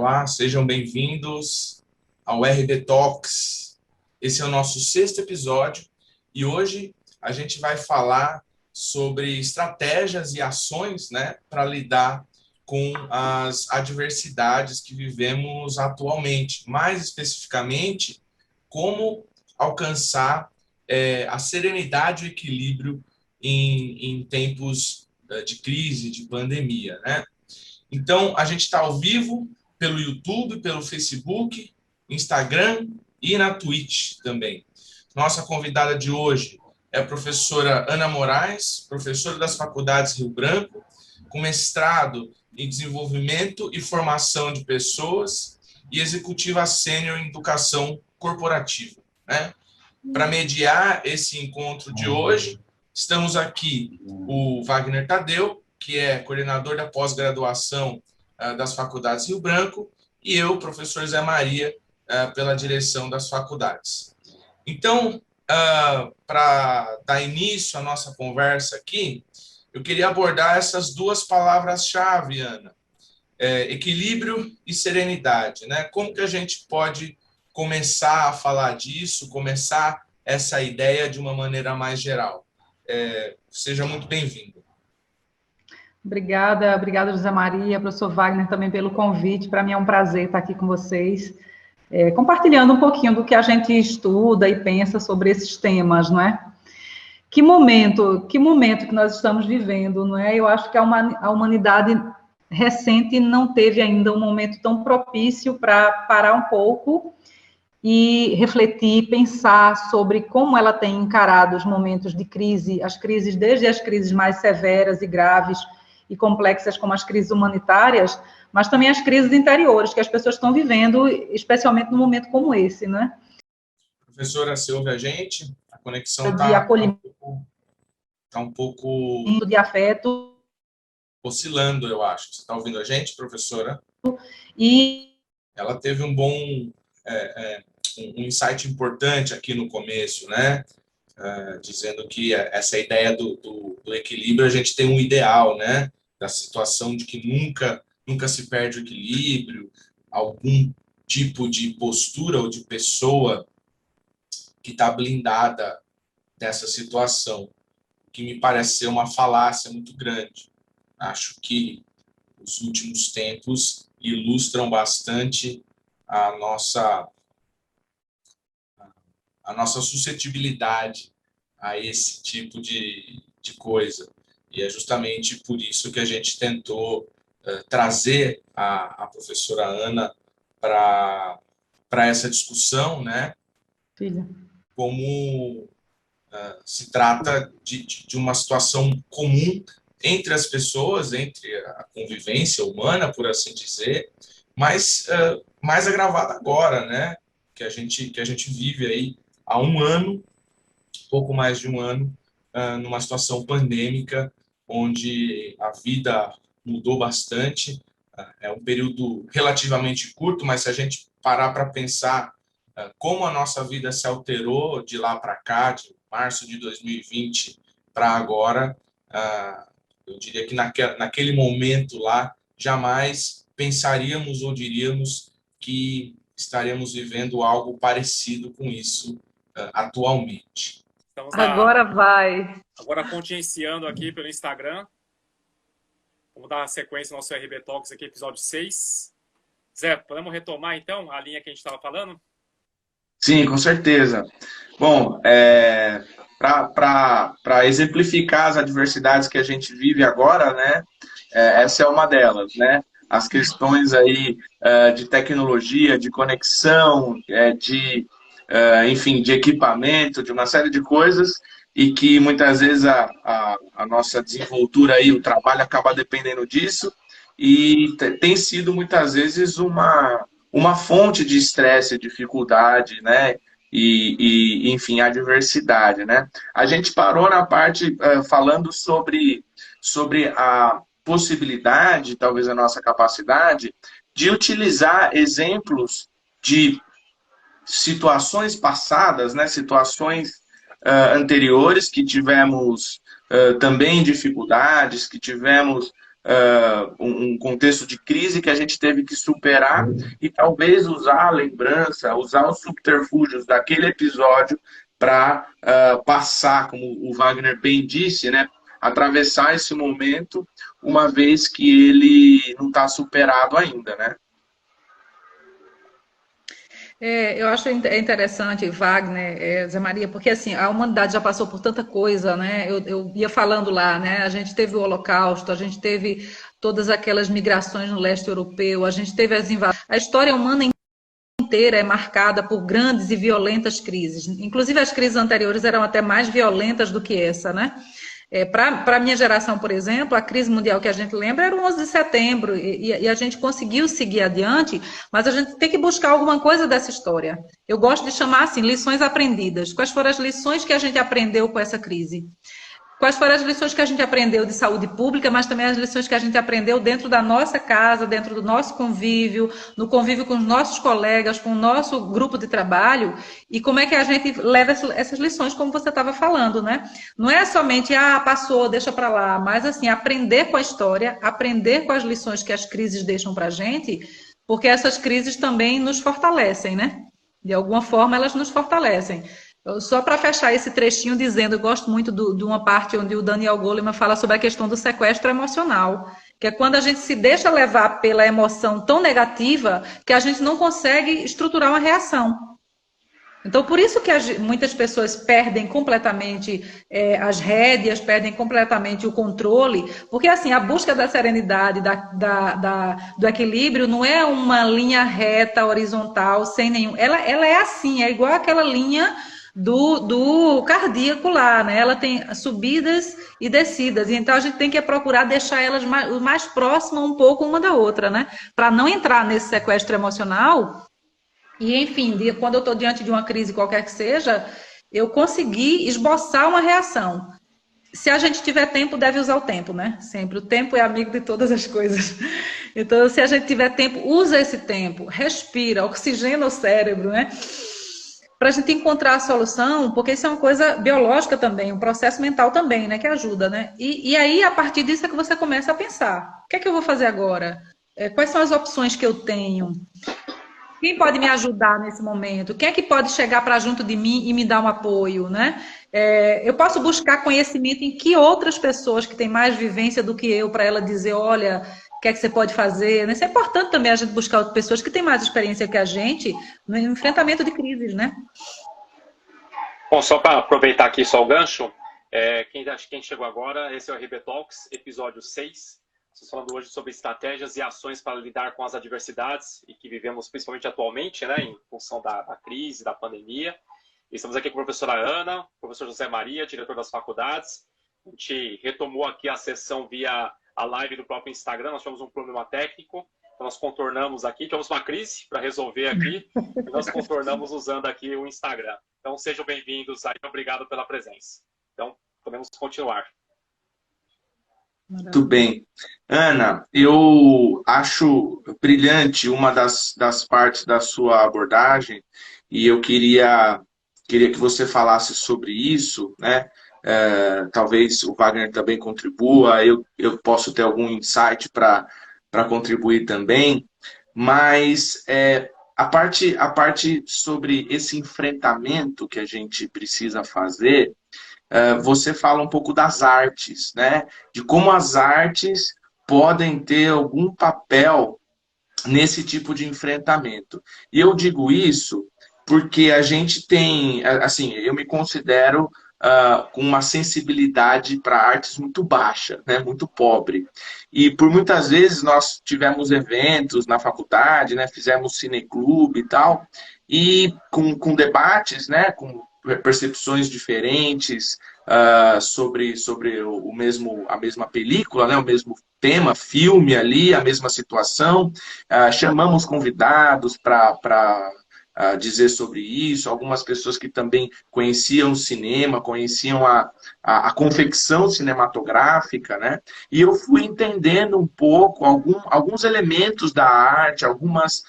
Olá, sejam bem-vindos ao RD Talks. Esse é o nosso 6º episódio e hoje a gente vai falar sobre estratégias e ações, para lidar com as adversidades que vivemos atualmente. Mais especificamente, como alcançar a serenidade e o equilíbrio em tempos de crise, de pandemia, né? Então, a gente está ao vivo pelo YouTube, pelo Facebook, Instagram e na Twitch também. Nossa convidada de hoje é a professora Ana Moraes, professora das Faculdades Rio Branco, com mestrado em desenvolvimento e formação de pessoas e executiva sênior em educação corporativa, né? Para mediar esse encontro de hoje, estamos aqui o Wagner Tadeu, que é coordenador da pós-graduação das Faculdades Rio Branco, e eu, professor Zé Maria, pela direção das faculdades. Então, para dar início à nossa conversa aqui, eu queria abordar essas duas palavras-chave, Ana, equilíbrio e serenidade, né? Como que a gente pode começar a falar disso, começar essa ideia de uma maneira mais geral? Seja muito bem-vindo. Obrigada, José Maria, professor Wagner, também pelo convite. Para mim é um prazer estar aqui com vocês, compartilhando um pouquinho do que a gente estuda e pensa sobre esses temas, não é? Que momento que nós estamos vivendo, não é? Eu acho que a humanidade recente não teve ainda um momento tão propício para parar um pouco e refletir, pensar sobre como ela tem encarado os momentos de crise, as crises, desde as crises mais severas e graves e complexas, como as crises humanitárias, mas também as crises interiores que as pessoas estão vivendo, especialmente num momento como esse, né? Professora, você ouve a gente? A conexão está um pouco de afeto, oscilando, eu acho. Você está ouvindo a gente, professora? E ela teve um bom um insight importante aqui no começo, né? Dizendo que essa ideia do equilíbrio, a gente tem um ideal, né? Da situação de que nunca se perde o equilíbrio, algum tipo de postura ou de pessoa que está blindada dessa situação, que me parece ser uma falácia muito grande. Acho que os últimos tempos ilustram bastante a nossa suscetibilidade a esse tipo de coisa. E é justamente por isso que a gente tentou trazer a professora Ana para essa discussão, né? Filha. Como se trata de uma situação comum entre as pessoas, entre a convivência humana, por assim dizer, mas mais agravada agora, né? Que a gente vive aí há um ano, pouco mais de um ano, numa situação pandêmica, onde a vida mudou bastante. É um período relativamente curto, mas se a gente parar para pensar como a nossa vida se alterou de lá para cá, de março de 2020 para agora, eu diria que naquele momento lá, jamais pensaríamos ou diríamos que estaremos vivendo algo parecido com isso atualmente. Estamos Agora contingenciando aqui pelo Instagram. Vamos dar sequência ao nosso RB Talks aqui, episódio 6. Zé, podemos retomar então a linha que a gente estava falando? Sim, com certeza. Bom, para exemplificar as adversidades que a gente vive agora, né, essa é uma delas, né? As questões aí de tecnologia, de conexão, enfim, de equipamento, de uma série de coisas, e que muitas vezes a nossa desenvoltura aí, o trabalho acaba dependendo disso, e tem sido muitas vezes uma fonte de estresse, dificuldade, né? Enfim, adversidade, né? A gente parou na parte falando sobre a possibilidade, talvez a nossa capacidade, de utilizar exemplos de situações passadas, né? Situações anteriores que tivemos também dificuldades, que tivemos um contexto de crise que a gente teve que superar e talvez usar a lembrança, usar os subterfúgios daquele episódio para passar, como o Wagner bem disse, né, atravessar esse momento, uma vez que ele não está superado ainda, né? Eu acho interessante, Wagner, Zé Maria, porque assim, a humanidade já passou por tanta coisa, né? Eu ia falando lá, né? A gente teve o Holocausto, a gente teve todas aquelas migrações no leste europeu, a gente teve as invasões. A história humana inteira é marcada por grandes e violentas crises. Inclusive, as crises anteriores eram até mais violentas do que essa, né? Para a minha geração, por exemplo, a crise mundial que a gente lembra era o 11 de setembro, e a gente conseguiu seguir adiante, mas a gente tem que buscar alguma coisa dessa história. Eu gosto de chamar assim, lições aprendidas. Quais foram as lições que a gente aprendeu com essa crise? Quais foram as lições que a gente aprendeu de saúde pública, mas também as lições que a gente aprendeu dentro da nossa casa, dentro do nosso convívio, no convívio com os nossos colegas, com o nosso grupo de trabalho, e como é que a gente leva essas lições, como você estava falando, né? Não é somente, passou, deixa para lá, mas assim, aprender com a história, aprender com as lições que as crises deixam para a gente, porque essas crises também nos fortalecem, né? De alguma forma, elas nos fortalecem. Só para fechar esse trechinho dizendo, eu gosto muito de uma parte onde o Daniel Goleman fala sobre a questão do sequestro emocional, que é quando a gente se deixa levar pela emoção tão negativa que a gente não consegue estruturar uma reação. Então, por isso que muitas pessoas perdem completamente as rédeas, perdem completamente o controle, porque assim, a busca da serenidade, do equilíbrio, não é uma linha reta, horizontal, sem nenhum... Ela é assim, é igual aquela linha do cardíaco lá, né? Ela tem subidas e descidas, e então a gente tem que procurar deixar elas mais próximas um pouco uma da outra, né? Para não entrar nesse sequestro emocional. E, enfim, quando eu estou diante de uma crise qualquer que seja, eu consegui esboçar uma reação. Se a gente tiver tempo, deve usar o tempo, né? Sempre. O tempo é amigo de todas as coisas. Então, se a gente tiver tempo, usa esse tempo, respira, oxigena o cérebro, né? Para a gente encontrar a solução, porque isso é uma coisa biológica também, um processo mental também, né? Que ajuda, né? E aí, a partir disso, é que você começa a pensar. O que é que eu vou fazer agora? Quais são as opções que eu tenho? Quem pode me ajudar nesse momento? Quem é que pode chegar para junto de mim e me dar um apoio, né? Eu posso buscar conhecimento em que outras pessoas que têm mais vivência do que eu, para ela dizer, olha, o que é que você pode fazer? Né? Isso é importante também a gente buscar outras pessoas que têm mais experiência que a gente no enfrentamento de crises, né? Bom, só para aproveitar aqui só o gancho, quem chegou agora, esse é o RB Talks, episódio 6. Estamos falando hoje sobre estratégias e ações para lidar com as adversidades e que vivemos principalmente atualmente, né, em função da crise, da pandemia. E estamos aqui com a professora Ana, professor José Maria, diretor das faculdades. A gente retomou aqui a sessão via a live do próprio Instagram, nós tivemos um problema técnico, então nós contornamos aqui, tivemos uma crise para resolver aqui, e nós contornamos usando aqui o Instagram. Então sejam bem-vindos aí, obrigado pela presença. Então, podemos continuar. Muito bem. Ana, eu acho brilhante uma das partes da sua abordagem e eu queria que você falasse sobre isso, né? Talvez o Wagner também contribua, eu posso ter algum insight para contribuir também, mas a parte sobre esse enfrentamento que a gente precisa fazer, você fala um pouco das artes, né? De como as artes podem ter algum papel nesse tipo de enfrentamento. E eu digo isso porque a gente tem, assim, eu me considero com uma sensibilidade para artes muito baixa, né? Muito pobre. E por muitas vezes nós tivemos eventos na faculdade, né? Fizemos cineclube e tal, e com debates, né? Com percepções diferentes sobre a mesma película, né? O mesmo tema, filme ali, a mesma situação. Chamamos convidados para dizer sobre isso, algumas pessoas que também conheciam o cinema, conheciam a confecção cinematográfica, né? E eu fui entendendo um pouco alguns elementos da arte, algumas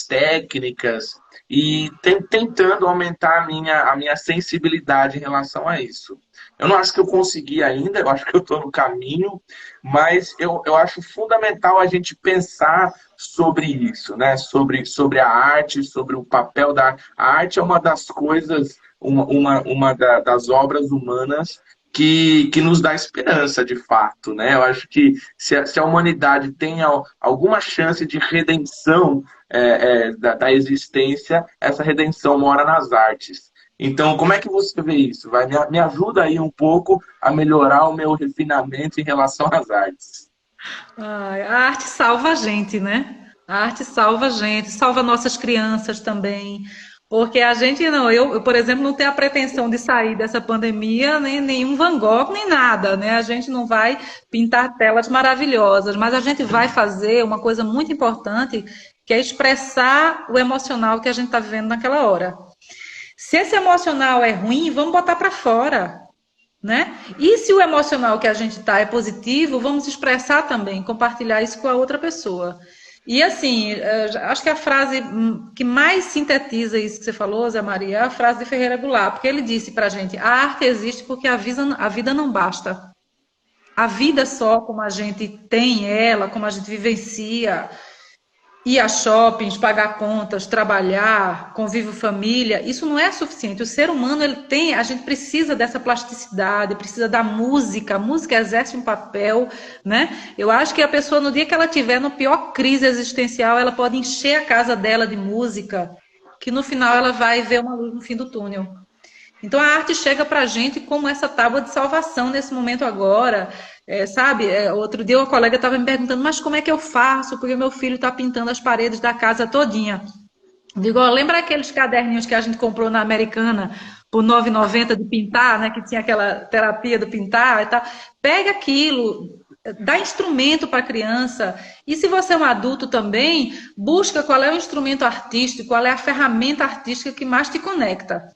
técnicas, e tentando aumentar a minha sensibilidade em relação a isso. Eu não acho que eu consegui ainda, eu acho que eu estou no caminho, mas eu acho fundamental a gente pensar sobre isso, né? Sobre a arte, sobre o papel da arte. A arte é uma das coisas, das obras humanas que nos dá esperança, de fato, né? Eu acho que se a humanidade tem alguma chance de redenção da existência, essa redenção mora nas artes. Então, como é que você vê isso? Me ajuda aí um pouco a melhorar o meu refinamento em relação às artes. A arte salva a gente, né? A arte salva a gente, salva nossas crianças também. Porque a gente não, eu, por exemplo, não tenho a pretensão de sair dessa pandemia, nem nenhum Van Gogh, nem nada, né? A gente não vai pintar telas maravilhosas, mas a gente vai fazer uma coisa muito importante, que é expressar o emocional que a gente está vivendo naquela hora. Se esse emocional é ruim, vamos botar para fora, né? E se o emocional que a gente está é positivo, vamos expressar também, compartilhar isso com a outra pessoa. E assim, acho que a frase que mais sintetiza isso que você falou, Zé Maria, é a frase de Ferreira Goulart, porque ele disse pra gente, a arte existe porque a vida não basta. A vida só como a gente tem ela, como a gente vivencia, ir a shoppings, pagar contas, trabalhar, convívio família, isso não é suficiente. O ser humano, a gente precisa dessa plasticidade, precisa da música. A música exerce um papel, né? Eu acho que a pessoa, no dia que ela tiver na pior crise existencial, ela pode encher a casa dela de música, que no final ela vai ver uma luz no fim do túnel. Então a arte chega pra gente como essa tábua de salvação nesse momento agora. Outro dia uma colega estava me perguntando, mas como é que eu faço? Porque meu filho está pintando as paredes da casa todinha. Digo, lembra aqueles caderninhos que a gente comprou na Americana por R$ 9,90 de pintar, né? Que tinha aquela terapia do pintar e tal. Pega aquilo, dá instrumento para a criança. E se você é um adulto também, busca qual é o instrumento artístico, qual é a ferramenta artística que mais te conecta.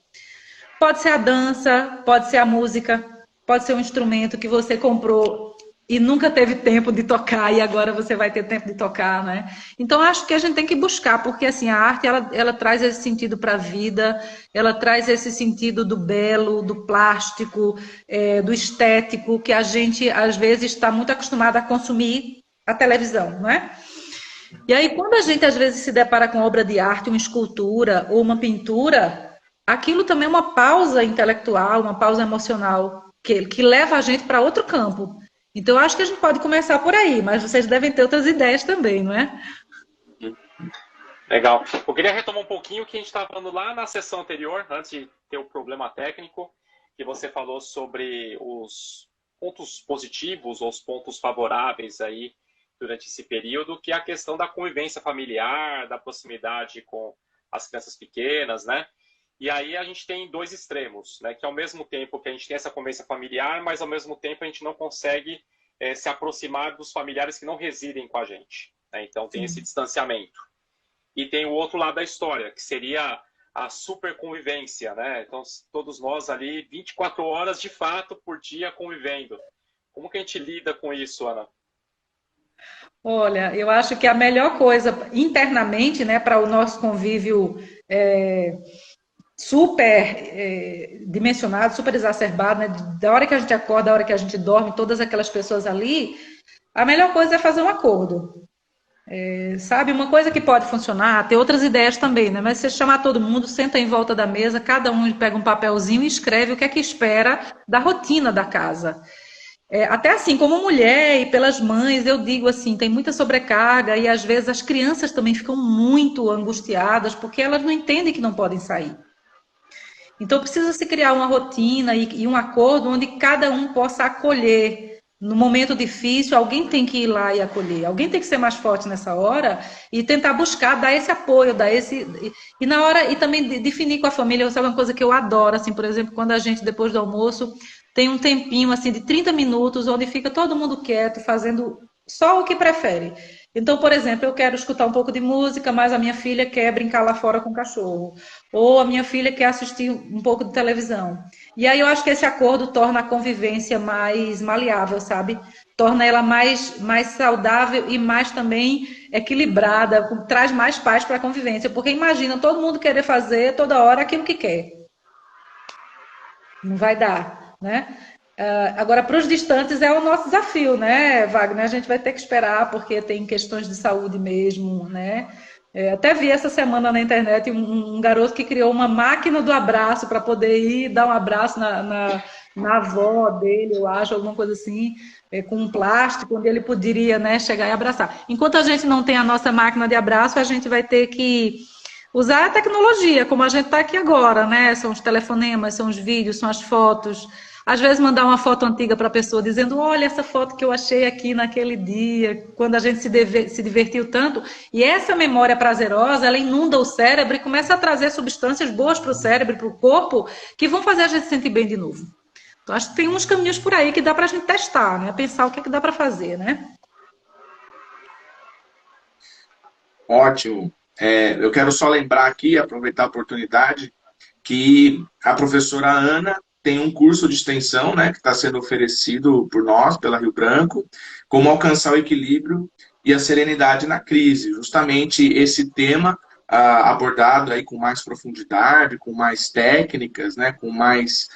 Pode ser a dança, pode ser a música, pode ser um instrumento que você comprou e nunca teve tempo de tocar e agora você vai ter tempo de tocar, né? Então, acho que a gente tem que buscar, porque assim, a arte, ela traz esse sentido para a vida, ela traz esse sentido do belo, do plástico, do estético, que a gente, às vezes, está muito acostumado a consumir a televisão, não é? E aí, quando a gente, às vezes, se depara com obra de arte, uma escultura ou uma pintura, aquilo também é uma pausa intelectual, uma pausa emocional, que leva a gente para outro campo. Então, eu acho que a gente pode começar por aí, mas vocês devem ter outras ideias também, não é? Legal. Eu queria retomar um pouquinho o que a gente estava falando lá na sessão anterior, antes de ter o problema técnico, que você falou sobre os pontos positivos ou os pontos favoráveis aí durante esse período, que é a questão da convivência familiar, da proximidade com as crianças pequenas, né? E aí a gente tem dois extremos, né? Que ao mesmo tempo que a gente tem essa convivência familiar, mas ao mesmo tempo a gente não consegue se aproximar dos familiares que não residem com a gente, né? Então tem esse distanciamento. E tem o outro lado da história, que seria a super convivência, né? Então todos nós ali 24 horas de fato por dia convivendo. Como que a gente lida com isso, Ana? Olha, eu acho que a melhor coisa internamente, né, para o nosso convívio super dimensionado, super exacerbado, né? Da hora que a gente acorda, da hora que a gente dorme, todas aquelas pessoas ali, a melhor coisa é fazer um acordo. Sabe, uma coisa que pode funcionar, tem outras ideias também, né? Mas você chamar todo mundo, senta em volta da mesa, cada um pega um papelzinho e escreve o que é que espera da rotina da casa. Até assim, como mulher e pelas mães, eu digo assim, tem muita sobrecarga e às vezes as crianças também ficam muito angustiadas porque elas não entendem que não podem sair. Então precisa se criar uma rotina e um acordo onde cada um possa acolher. No momento difícil, alguém tem que ir lá e acolher. Alguém tem que ser mais forte nessa hora e tentar buscar, dar esse apoio, dar esse... E na hora, e também definir com a família, sabe uma coisa que eu adoro, assim, por exemplo, quando a gente, depois do almoço, tem um tempinho, assim, de 30 minutos, onde fica todo mundo quieto, fazendo só o que prefere. Então, por exemplo, eu quero escutar um pouco de música, mas a minha filha quer brincar lá fora com o cachorro. Ou a minha filha quer assistir um pouco de televisão. E aí eu acho que esse acordo torna a convivência mais maleável, sabe? Torna ela mais saudável e mais também equilibrada, traz mais paz para a convivência. Porque imagina todo mundo querer fazer toda hora aquilo que quer. Não vai dar, né? Agora, para os distantes é o nosso desafio, né, Wagner? A gente vai ter que esperar, porque tem questões de saúde mesmo, né? Até vi essa semana na internet um garoto que criou uma máquina do abraço para poder ir dar um abraço na avó dele, eu acho, alguma coisa assim, com um plástico, onde ele poderia, né, chegar e abraçar. Enquanto a gente não tem a nossa máquina de abraço, a gente vai ter que usar a tecnologia, como a gente está aqui agora, né? São os telefonemas, são os vídeos, são as fotos. Às vezes mandar uma foto antiga para a pessoa dizendo, olha essa foto que eu achei aqui naquele dia, quando a gente se divertiu tanto. E essa memória prazerosa, ela inunda o cérebro e começa a trazer substâncias boas para o cérebro, para o corpo, que vão fazer a gente se sentir bem de novo. Então, acho que tem uns caminhos por aí que dá para a gente testar, né? Pensar o que é que dá para fazer, né? Ótimo. Eu quero só lembrar aqui, aproveitar a oportunidade, que a professora Ana tem um curso de extensão, né, que está sendo oferecido por nós, pela Rio Branco, como alcançar o equilíbrio e a serenidade na crise. Justamente esse tema abordado aí com mais profundidade, com mais técnicas, né, com mais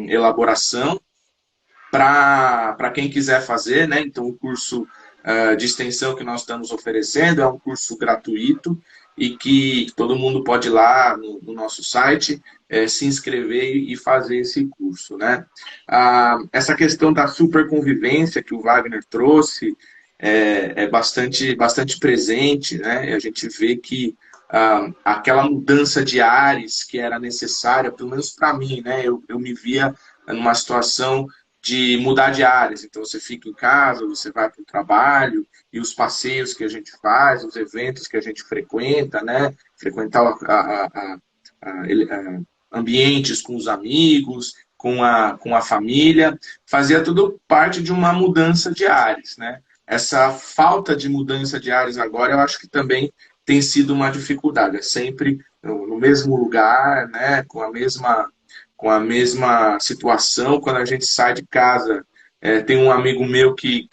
elaboração, para quem quiser fazer, né? Então o curso de extensão que nós estamos oferecendo é um curso gratuito e que todo mundo pode ir lá no nosso site se inscrever e fazer esse curso, né? Essa questão da superconvivência que o Wagner trouxe é bastante presente, né? A gente vê que aquela mudança de ares que era necessária, pelo menos para mim, né? Eu me via numa situação de mudar de áreas. Então, você fica em casa, você vai para o trabalho, e os passeios que a gente faz, os eventos que a gente frequenta, né? Frequentar ambientes com os amigos, com a família, fazia tudo parte de uma mudança de áreas, né? Essa falta de mudança de áreas agora, eu acho que também tem sido uma dificuldade. É sempre no mesmo lugar, né? Com a mesma situação. Quando a gente sai de casa, tem um amigo meu que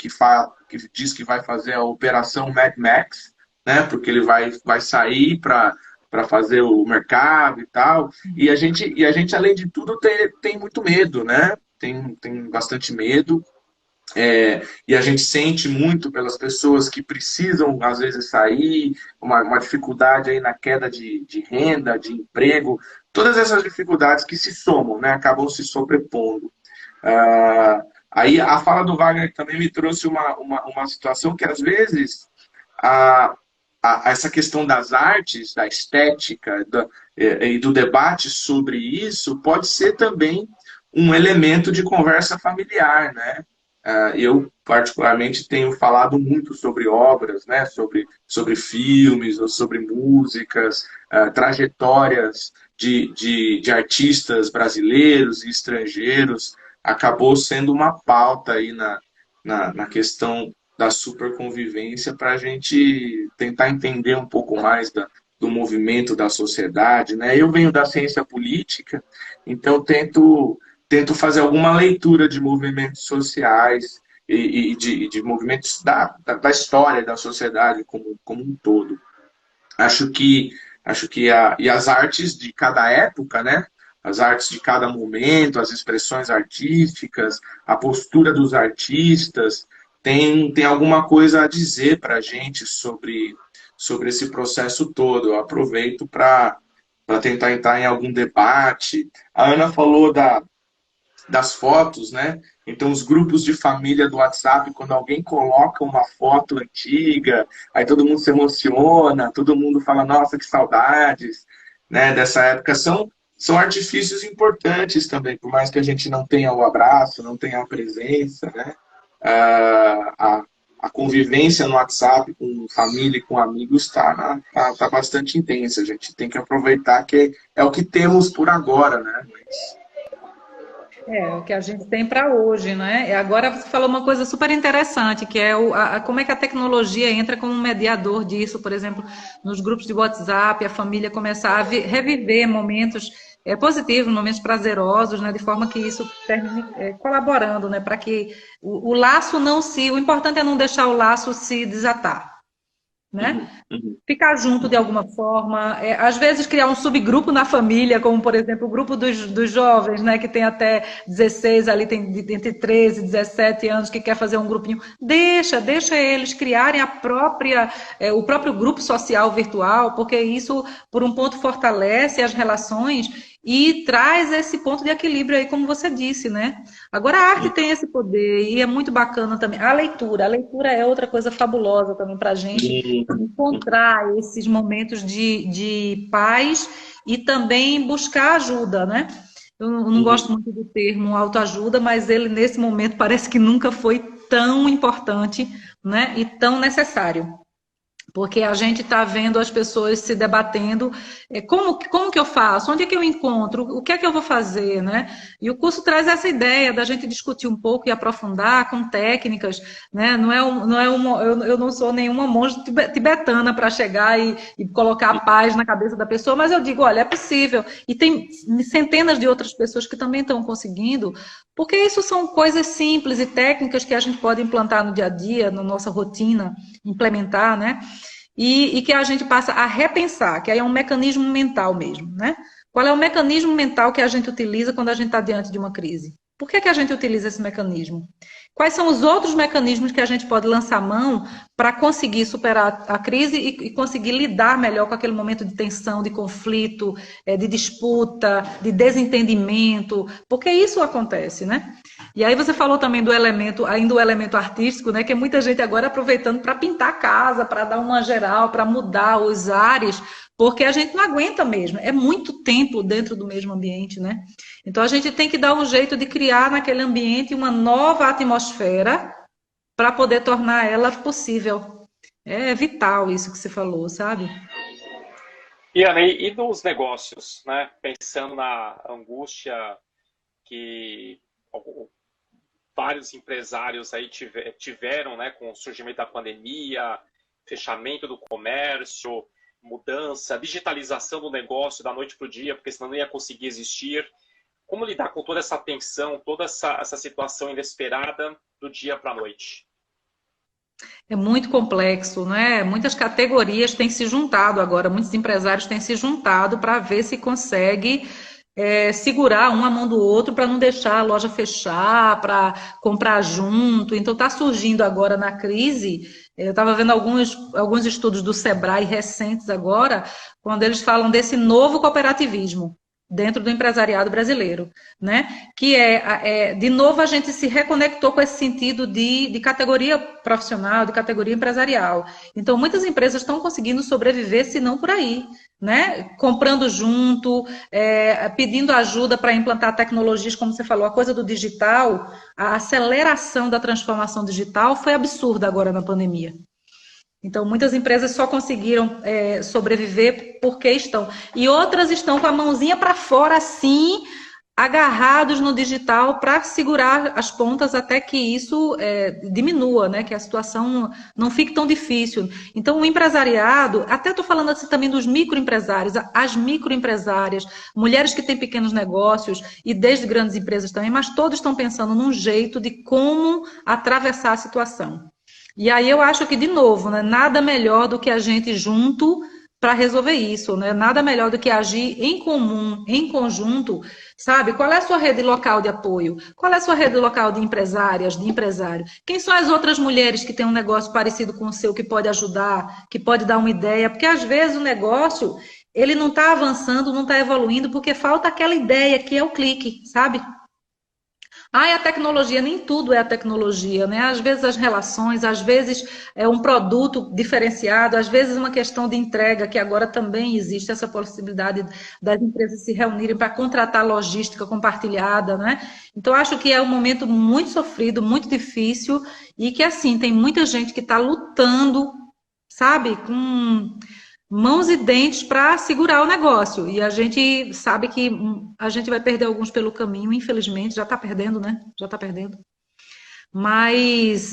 diz que vai fazer a operação Mad Max, né? Porque ele vai sair para fazer o mercado e tal. E a gente, além de tudo, tem muito medo, né? Tem bastante medo. E a gente sente muito pelas pessoas que precisam, às vezes, sair, uma dificuldade aí na queda de renda, de emprego, todas essas dificuldades que se somam, né, acabam se sobrepondo. Aí a fala do Wagner também me trouxe uma situação que, às vezes, essa questão das artes, da estética e do debate sobre isso pode ser também um elemento de conversa familiar, né? Eu, particularmente, tenho falado muito sobre obras, né? sobre filmes, ou sobre músicas, trajetórias de artistas brasileiros e estrangeiros. Acabou sendo uma pauta aí na questão da superconvivência para a gente tentar entender um pouco mais do movimento da sociedade, né? Eu venho da ciência política, então tento fazer alguma leitura de movimentos sociais e de movimentos da história da sociedade como um todo. Acho que as artes de cada época, né? As artes de cada momento, as expressões artísticas, a postura dos artistas, tem alguma coisa a dizer para a gente sobre esse processo todo. Eu aproveito para tentar entrar em algum debate. A Ana falou das fotos, né? Então, os grupos de família do WhatsApp, quando alguém coloca uma foto antiga, aí todo mundo se emociona, todo mundo fala, nossa, que saudades, né, dessa época. São artifícios importantes também, por mais que a gente não tenha o abraço, não tenha a presença, né? A convivência no WhatsApp com família e com amigos tá bastante intensa. A gente tem que aproveitar que é o que temos por agora, né? O que a gente tem para hoje, né? Agora você falou uma coisa super interessante, que é como é que a tecnologia entra como um mediador disso, por exemplo, nos grupos de WhatsApp, a família começar a reviver momentos positivos, momentos prazerosos, né? De forma que isso termine colaborando, né? Para que o laço não se... O importante é não deixar o laço se desatar, né? Ficar junto de alguma forma, às vezes criar um subgrupo na família, como por exemplo o grupo dos jovens, né, que tem até 16, ali tem entre 13 e 17 anos, que quer fazer um grupinho, deixa eles criarem o próprio grupo social virtual, porque isso, por um ponto, fortalece as relações e traz esse ponto de equilíbrio aí, como você disse, né? Agora a arte tem esse poder e é muito bacana também. A leitura é outra coisa fabulosa também para a gente encontrar esses momentos de paz e também buscar ajuda, né? Eu não gosto muito do termo autoajuda, mas ele nesse momento parece que nunca foi tão importante, né? E tão necessário. Porque a gente está vendo as pessoas se debatendo, como que eu faço? Onde é que eu encontro? O que é que eu vou fazer, né? E o curso traz essa ideia da gente discutir um pouco e aprofundar com técnicas, né? Eu não sou nenhuma monja tibetana para chegar e colocar a paz na cabeça da pessoa, mas eu digo, olha, é possível. E tem centenas de outras pessoas que também estão conseguindo, porque isso são coisas simples e técnicas que a gente pode implantar no dia a dia, na nossa rotina, implementar, né? E que a gente passa a repensar, que aí é um mecanismo mental mesmo, né? Qual é o mecanismo mental que a gente utiliza quando a gente está diante de uma crise? Por que a gente utiliza esse mecanismo? Quais são os outros mecanismos que a gente pode lançar mão para conseguir superar a crise e conseguir lidar melhor com aquele momento de tensão, de conflito, de disputa, de desentendimento? Porque isso acontece, né? E aí você falou também do elemento artístico, né? Que é muita gente agora aproveitando para pintar a casa, para dar uma geral, para mudar os ares, porque a gente não aguenta mesmo. É muito tempo dentro do mesmo ambiente, né? Então a gente tem que dar um jeito de criar naquele ambiente uma nova atmosfera para poder tornar ela possível. É vital isso que você falou, sabe? Ana, e nos negócios, né? Pensando na angústia que vários empresários aí tiveram, né, com o surgimento da pandemia, fechamento do comércio, mudança, digitalização do negócio da noite para o dia, porque senão não ia conseguir existir. Como lidar com toda essa tensão, toda essa situação inesperada do dia para a noite? É muito complexo, né? Muitas categorias têm se juntado agora, muitos empresários têm se juntado para ver se consegue segurar um a mão do outro para não deixar a loja fechar, para comprar junto. Então está surgindo agora na crise, eu estava vendo alguns estudos do Sebrae recentes agora, quando eles falam desse novo cooperativismo dentro do empresariado brasileiro, né? Que de novo, a gente se reconectou com esse sentido de categoria profissional, de categoria empresarial. Então, muitas empresas estão conseguindo sobreviver, se não por aí, né? Comprando junto, pedindo ajuda para implantar tecnologias, como você falou, a coisa do digital, a aceleração da transformação digital foi absurda agora na pandemia. Então, muitas empresas só conseguiram sobreviver porque estão. E outras estão com a mãozinha para fora, assim, agarrados no digital para segurar as pontas até que isso diminua, né? Que a situação não fique tão difícil. Então, o empresariado, até estou falando assim também dos microempresários, as microempresárias, mulheres que têm pequenos negócios e desde grandes empresas também, mas todos estão pensando num jeito de como atravessar a situação. E aí eu acho que, de novo, né, nada melhor do que a gente junto para resolver isso, né? Nada melhor do que agir em comum, em conjunto, sabe? Qual é a sua rede local de apoio? Qual é a sua rede local de empresárias, de empresário? Quem são as outras mulheres que têm um negócio parecido com o seu, que pode ajudar, que pode dar uma ideia? Porque, às vezes, o negócio, ele não está avançando, não está evoluindo, porque falta aquela ideia que é o clique, sabe? A tecnologia, nem tudo é a tecnologia, né? Às vezes as relações, às vezes é um produto diferenciado, às vezes uma questão de entrega, que agora também existe essa possibilidade das empresas se reunirem para contratar logística compartilhada, né? Então, acho que é um momento muito sofrido, muito difícil, e que, assim, tem muita gente que está lutando, sabe, com mãos e dentes para segurar o negócio. E a gente sabe que a gente vai perder alguns pelo caminho, infelizmente, já está perdendo, né? Já está perdendo. Mas,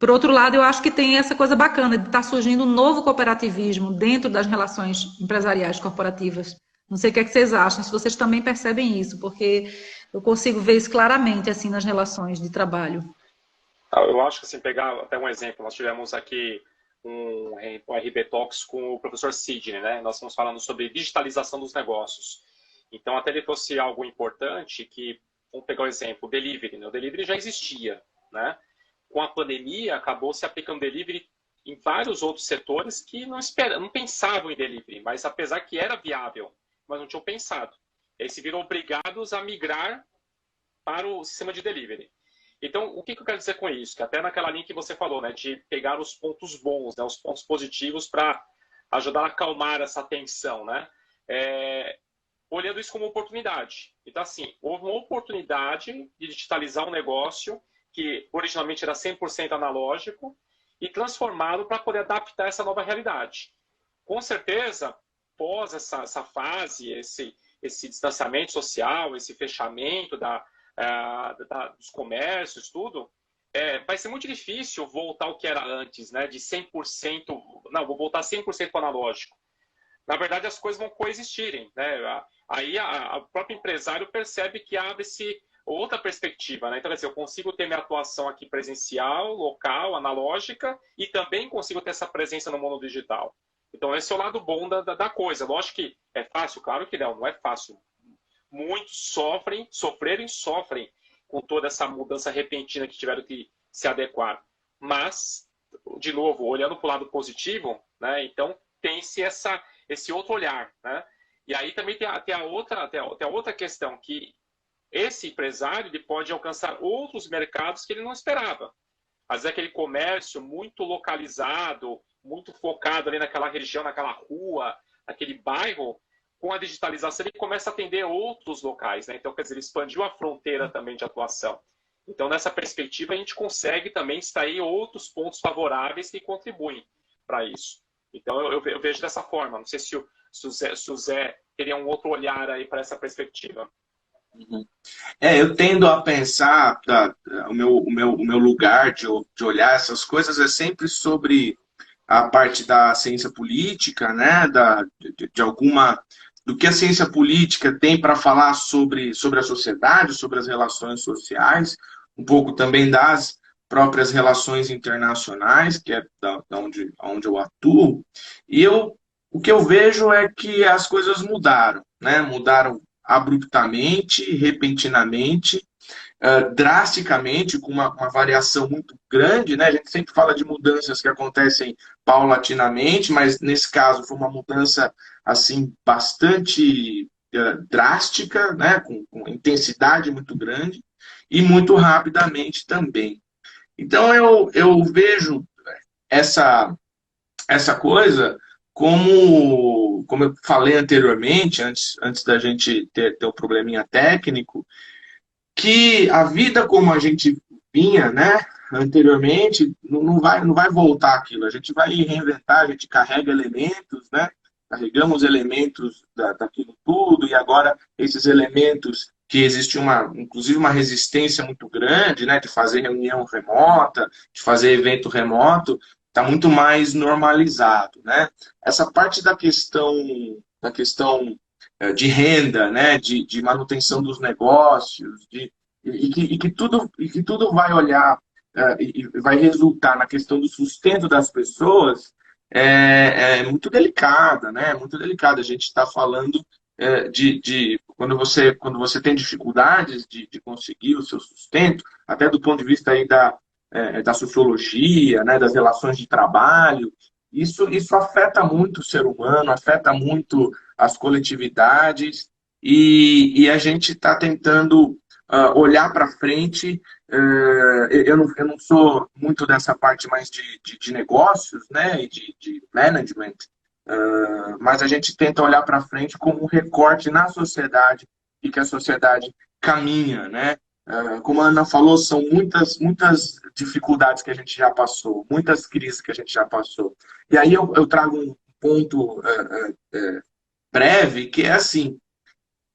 por outro lado, eu acho que tem essa coisa bacana de estar surgindo um novo cooperativismo dentro das relações empresariais corporativas, Não sei o que é que vocês acham, se vocês também percebem isso, porque eu consigo ver isso claramente, assim, nas relações de trabalho. Eu acho que, assim, pegar até um exemplo, nós tivemos aqui um RB Talks com o professor Sidney, né? Nós estamos falando sobre digitalização dos negócios. Então, até ele trouxe algo importante que, vamos pegar o exemplo, o delivery, né? O delivery já existia, né? Com a pandemia, acabou se aplicando delivery em vários outros setores que não pensavam em delivery, mas apesar que era viável, mas não tinham pensado. E aí se viram obrigados a migrar para o sistema de delivery. Então, o que eu quero dizer com isso? Que até naquela linha que você falou, né, de pegar os pontos bons, né, os pontos positivos para ajudar a acalmar essa tensão, né? Olhando isso como oportunidade. Então, assim, houve uma oportunidade de digitalizar um negócio que originalmente era 100% analógico e transformá-lo para poder adaptar essa nova realidade. Com certeza, após essa fase, esse distanciamento social, esse fechamento dos comércios, tudo, vai ser muito difícil voltar ao que era antes, né? De 100%, não, vou voltar 100% para o analógico. Na verdade, as coisas vão coexistirem, né? Aí o próprio empresário percebe que abre-se outra perspectiva, né? Então, quer dizer, eu consigo ter minha atuação aqui presencial, local, analógica, e também consigo ter essa presença no mundo digital. Então, esse é o lado bom da coisa. Lógico que é fácil, claro que não é fácil. Muitos sofreram e sofrem com toda essa mudança repentina que tiveram que se adequar. Mas, de novo, olhando para o lado positivo, né? Então, tem-se esse outro olhar, né? E aí também tem a outra questão, que esse empresário ele pode alcançar outros mercados que ele não esperava. Às vezes aquele comércio muito localizado, muito focado ali naquela região, naquela rua, naquele bairro, com a digitalização ele começa a atender outros locais, né? Então, quer dizer, ele expandiu a fronteira também de atuação. Então, nessa perspectiva, a gente consegue também extrair outros pontos favoráveis que contribuem para isso. Então, eu vejo dessa forma. Não sei se o Zé teria um outro olhar aí para essa perspectiva. Uhum. Eu tendo a pensar, o meu lugar de olhar essas coisas é sempre sobre a parte da ciência política, né? Do que a ciência política tem para falar sobre a sociedade, sobre as relações sociais, um pouco também das próprias relações internacionais, que é onde eu atuo. E o que eu vejo é que as coisas mudaram, né? Mudaram abruptamente, repentinamente, drasticamente, com uma variação muito grande, né? A gente sempre fala de mudanças que acontecem paulatinamente, mas nesse caso foi uma mudança assim bastante drástica, né? Com intensidade muito grande e muito rapidamente também. Então eu vejo essa coisa como eu falei anteriormente, antes da gente ter um probleminha técnico, que a vida como a gente vinha, né, anteriormente, não vai voltar aquilo. A gente vai reinventar, a gente carrega elementos, né, carregamos elementos daquilo tudo, e agora esses elementos que existe inclusive uma resistência muito grande, né, de fazer reunião remota, de fazer evento remoto, está muito mais normalizado, né? Essa parte da questão de renda, né, de manutenção dos negócios, e que tudo vai olhar e vai resultar na questão do sustento das pessoas, é muito delicada, né? Muito delicada. A gente está falando de quando você tem dificuldades de conseguir o seu sustento, até do ponto de vista aí da sociologia, né, das relações de trabalho, isso afeta muito o ser humano, afeta muito as coletividades, e a gente está tentando olhar para frente. Eu não sou muito dessa parte mais de negócios, né, e de management, mas a gente tenta olhar para frente como um recorte na sociedade e que a sociedade caminha, né? Como a Ana falou, são muitas dificuldades que a gente já passou, muitas crises que a gente já passou. E aí eu trago um ponto breve, que é assim: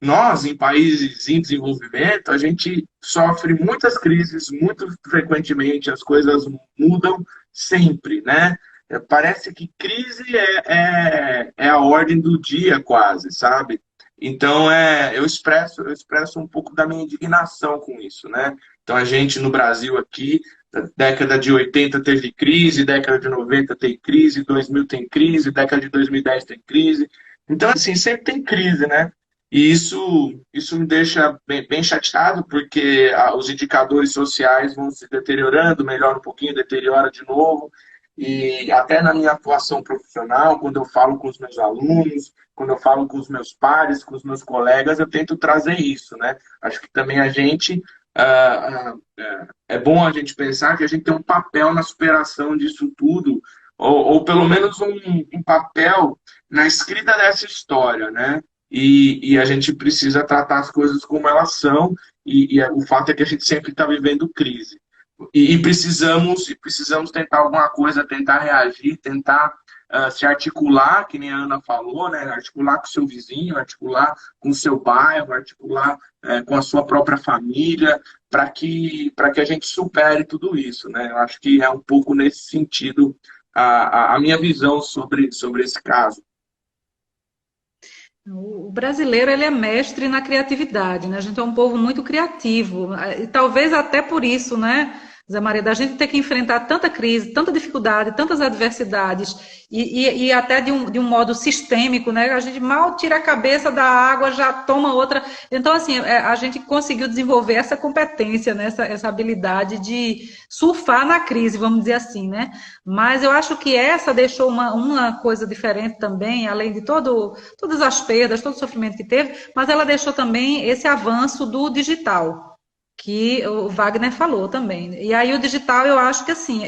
nós, em países em desenvolvimento, a gente sofre muitas crises, muito frequentemente, as coisas mudam sempre, né? Parece que crise é a ordem do dia, quase, sabe? Então, eu expresso um pouco da minha indignação com isso, né? Então, a gente no Brasil aqui, década de 80 teve crise, década de 90 tem crise, 2000 tem crise, década de 2010 tem crise. Então, assim, sempre tem crise, né? E isso me deixa bem chateado, porque os indicadores sociais vão se deteriorando, melhora um pouquinho, deteriora de novo. E até na minha atuação profissional, quando eu falo com os meus alunos, quando eu falo com os meus pares, com os meus colegas, eu tento trazer isso, né? Acho que também a gente, é bom a gente pensar que a gente tem um papel na superação disso tudo, ou pelo menos um papel na escrita dessa história, né? E a gente precisa tratar as coisas como elas são, e o fato é que a gente sempre está vivendo crise. E precisamos tentar alguma coisa, tentar reagir, tentar se articular, que nem a Ana falou, né? Articular com o seu vizinho, articular com o seu bairro, articular com a sua própria família, para que a gente supere tudo isso, né? Eu acho que é um pouco nesse sentido a minha visão sobre esse caso. O brasileiro, ele é mestre na criatividade, né? A gente é um povo muito criativo, e talvez até por isso, né, Zé Maria, da gente ter que enfrentar tanta crise, tanta dificuldade, tantas adversidades, e até de um modo sistêmico, né? A gente mal tira a cabeça da água, já toma outra. Então, assim, a gente conseguiu desenvolver essa competência, né? Essa habilidade de surfar na crise, vamos dizer assim, né? Mas eu acho que essa deixou uma coisa diferente também, além de todas as perdas, todo o sofrimento que teve, mas ela deixou também esse avanço do digital, que o Wagner falou também. E aí o digital, eu acho que assim,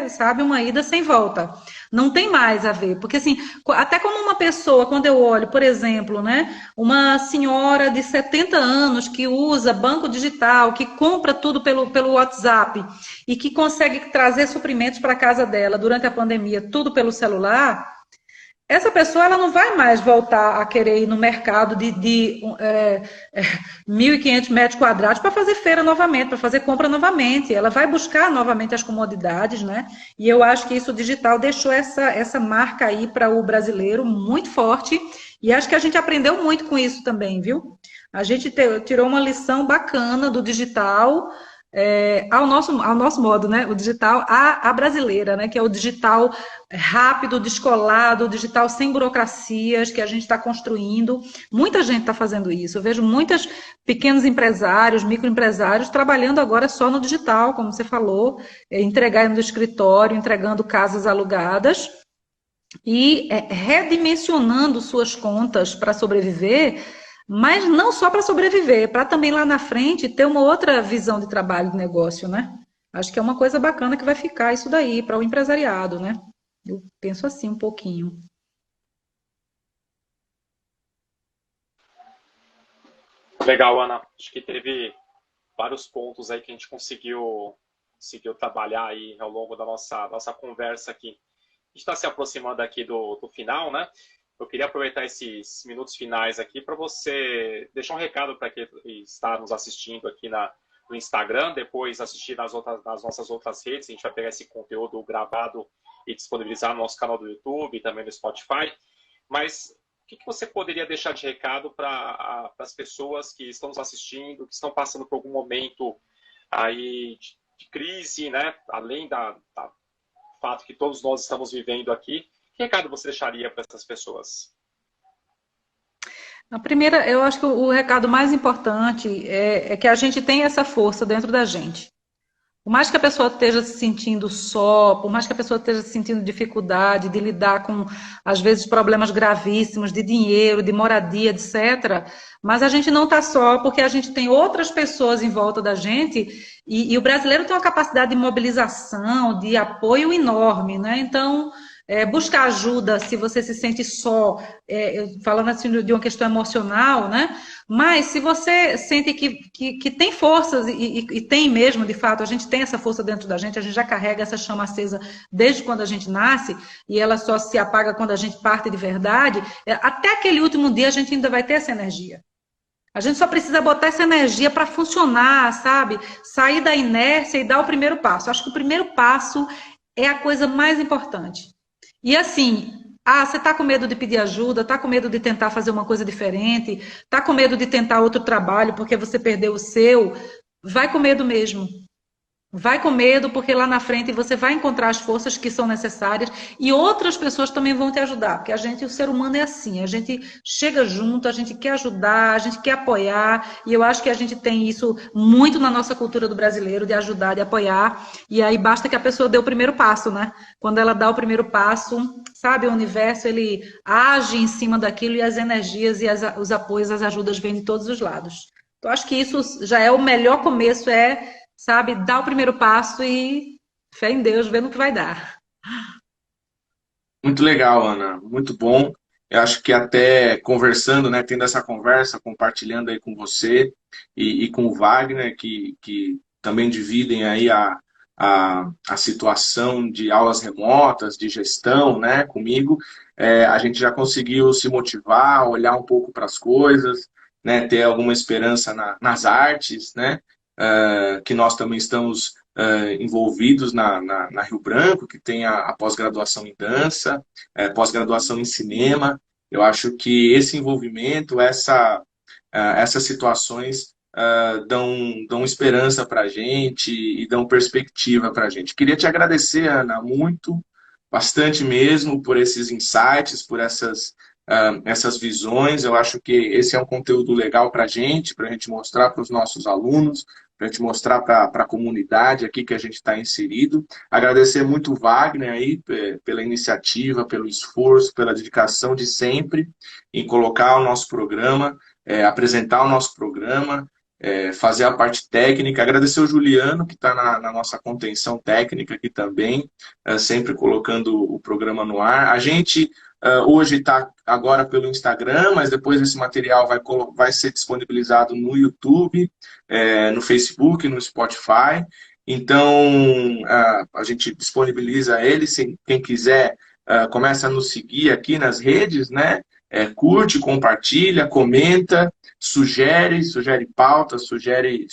sabe, uma ida sem volta. Não tem mais a ver, porque assim, até como uma pessoa, quando eu olho, por exemplo, né, uma senhora de 70 anos que usa banco digital, que compra tudo pelo WhatsApp e que consegue trazer suprimentos para a casa dela durante a pandemia, tudo pelo celular, essa pessoa ela não vai mais voltar a querer ir no mercado de 1.500 metros quadrados para fazer feira novamente, para fazer compra novamente. Ela vai buscar novamente as comodidades, né? E eu acho que isso digital deixou essa marca aí para o brasileiro muito forte. E acho que a gente aprendeu muito com isso também, viu? A gente tirou uma lição bacana do digital, ao nosso modo, né? O digital a brasileira, né? Que é o digital rápido, descolado, o digital sem burocracias que a gente está construindo. Muita gente está fazendo isso. Eu vejo muitos pequenos empresários, microempresários trabalhando agora só no digital, como você falou, entregando escritório, entregando casas alugadas e redimensionando suas contas para sobreviver. Mas não só para sobreviver, para também lá na frente ter uma outra visão de trabalho, de negócio, né? Acho que é uma coisa bacana que vai ficar isso daí para o empresariado, né? Eu penso assim um pouquinho. Legal, Ana. Acho que teve vários pontos aí que a gente conseguiu trabalhar aí ao longo da nossa conversa aqui. A gente está se aproximando aqui do final, né? Eu queria aproveitar esses minutos finais aqui para você deixar um recado para quem está nos assistindo aqui no Instagram, depois assistir nas nossas outras redes. A gente vai pegar esse conteúdo gravado e disponibilizar no nosso canal do YouTube e também no Spotify. Mas o que você poderia deixar de recado para as pessoas que estão nos assistindo, que estão passando por algum momento aí de crise, né? Além do fato que todos nós estamos vivendo aqui. Que recado você deixaria para essas pessoas? A primeira, eu acho que o recado mais importante é que a gente tem essa força dentro da gente. Por mais que a pessoa esteja se sentindo só, por mais que a pessoa esteja sentindo dificuldade de lidar com, às vezes, problemas gravíssimos de dinheiro, de moradia, etc., mas a gente não está só, porque a gente tem outras pessoas em volta da gente, e o brasileiro tem uma capacidade de mobilização, de apoio enorme, né? Então, buscar ajuda se você se sente só, falando assim de uma questão emocional, né? Mas se você sente que tem forças, e tem mesmo, de fato, a gente tem essa força dentro da gente, a gente já carrega essa chama acesa desde quando a gente nasce, e ela só se apaga quando a gente parte de verdade, até aquele último dia a gente ainda vai ter essa energia. A gente só precisa botar essa energia para funcionar, sabe? Sair da inércia e dar o primeiro passo. Acho que o primeiro passo é a coisa mais importante. E assim, Ah, você está com medo de pedir ajuda, está com medo de tentar fazer uma coisa diferente, está com medo de tentar outro trabalho porque você perdeu o seu, vai com medo mesmo. Vai com medo, porque lá na frente você vai encontrar as forças que são necessárias e outras pessoas também vão te ajudar, porque o ser humano é assim, a gente chega junto, a gente quer ajudar, a gente quer apoiar, e eu acho que a gente tem isso muito na nossa cultura do brasileiro, de ajudar, de apoiar, e aí basta que a pessoa dê o primeiro passo, né? Quando ela dá o primeiro passo, sabe, o universo, ele age em cima daquilo e as energias e os apoios, as ajudas vêm de todos os lados. Então, acho que isso já é o melhor começo, sabe, dar o primeiro passo e fé em Deus, ver no que vai dar. Muito legal, Ana. Muito bom. Eu acho que até conversando, né, tendo essa conversa, compartilhando aí com você e com o Wagner, que também dividem aí a situação de aulas remotas, de gestão, né, comigo, a gente já conseguiu se motivar, olhar um pouco para as coisas, né, ter alguma esperança nas artes, né, que nós também estamos envolvidos na Rio Branco, que tem a pós-graduação em dança, pós-graduação em cinema. Eu acho que esse envolvimento, essas situações dão esperança para a gente e dão perspectiva para a gente. Queria te agradecer, Ana, muito, bastante mesmo, por esses insights, por essas visões. Eu acho que esse é um conteúdo legal para a gente mostrar para os nossos alunos, para a gente mostrar para a comunidade aqui que a gente está inserido. Agradecer muito o Wagner aí pela iniciativa, pelo esforço, pela dedicação de sempre em colocar o nosso programa, apresentar o nosso programa, fazer a parte técnica. Agradecer o Juliano, que está na nossa contenção técnica aqui também, sempre colocando o programa no ar. A gente hoje está agora pelo Instagram, mas depois esse material vai ser disponibilizado no YouTube, no Facebook, no Spotify. Então, a gente disponibiliza ele. Quem quiser, começa a nos seguir aqui nas redes, né? Curte, compartilha, comenta, sugere pautas, sugere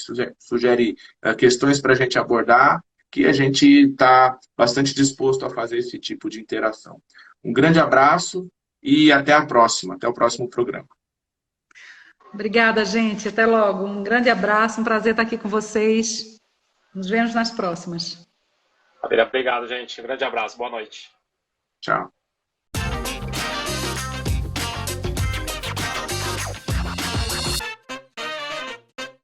questões para a gente abordar, que a gente está bastante disposto a fazer esse tipo de interação. Um grande abraço e até a próxima, até o próximo programa. Obrigada, gente. Até logo. Um grande abraço, um prazer estar aqui com vocês. Nos vemos nas próximas. Obrigado, gente. Um grande abraço. Boa noite. Tchau.